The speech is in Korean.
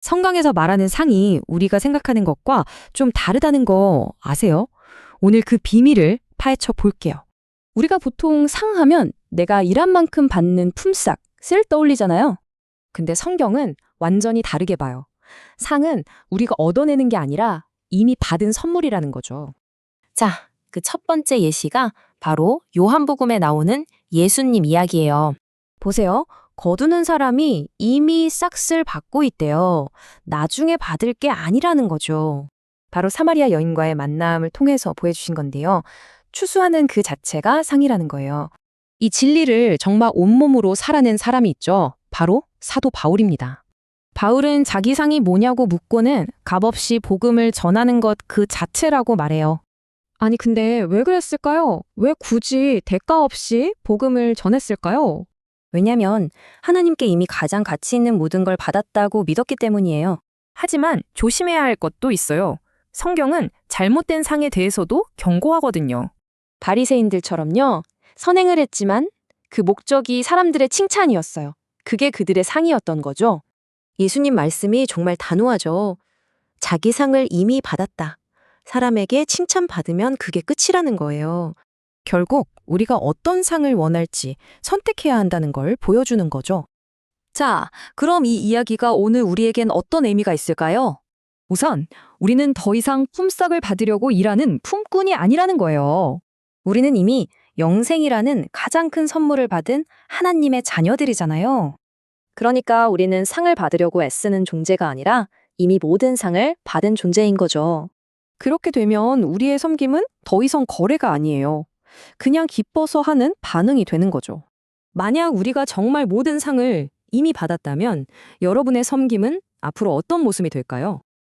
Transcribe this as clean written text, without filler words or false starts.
성경에서 말하는 상이 우리가 생각하는 것과 좀 다르다는 거 아세요? 오늘 그 비밀을 파헤쳐 볼게요. 우리가 보통 상하면 내가 일한 만큼 받는 품삯을 떠올리잖아요. 근데 성경은 완전히 다르게 봐요. 상은 우리가 얻어내는 게 아니라 이미 받은 선물이라는 거죠. 자, 그 첫 번째 예시가 바로 요한복음에 나오는 예수님 이야기예요. 보세요. 거두는 사람이 이미 싹쓸 받고 있대요. 나중에 받을 게 아니라는 거죠. 바로 사마리아 여인과의 만남을 통해서 보여주신 건데요. 추수하는 그 자체가 상이라는 거예요. 이 진리를 정말 온몸으로 살아낸 사람이 있죠. 바로 사도 바울입니다. 바울은 자기 상이 뭐냐고 묻고는 값없이 복음을 전하는 것 그 자체라고 말해요. 아니 근데 왜 그랬을까요? 왜 굳이 대가 없이 복음을 전했을까요? 왜냐면 하나님께 이미 가장 가치 있는 모든 걸 받았다고 믿었기 때문이에요. 하지만 조심해야 할 것도 있어요. 성경은 잘못된 상에 대해서도 경고하거든요. 바리새인들처럼요. 선행을 했지만 그 목적이 사람들의 칭찬이었어요. 그게 그들의 상이었던 거죠. 예수님 말씀이 정말 단호하죠. 자기 상을 이미 받았다. 사람에게 칭찬받으면 그게 끝이라는 거예요. 결국 우리가 어떤 상을 원할지 선택해야 한다는 걸 보여주는 거죠. 자, 그럼 이 이야기가 오늘 우리에겐 어떤 의미가 있을까요? 우선 우리는 더 이상 품삯을 받으려고 일하는 품꾼이 아니라는 거예요. 우리는 이미 영생이라는 가장 큰 선물을 받은 하나님의 자녀들이잖아요. 그러니까 우리는 상을 받으려고 애쓰는 존재가 아니라 이미 모든 상을 받은 존재인 거죠. 그렇게 되면 우리의 섬김은 더 이상 거래가 아니에요. 그냥 기뻐서 하는 반응이 되는 거죠. 만약 우리가 정말 모든 상을 이미 받았다면 여러분의 섬김은 앞으로 어떤 모습이 될까요?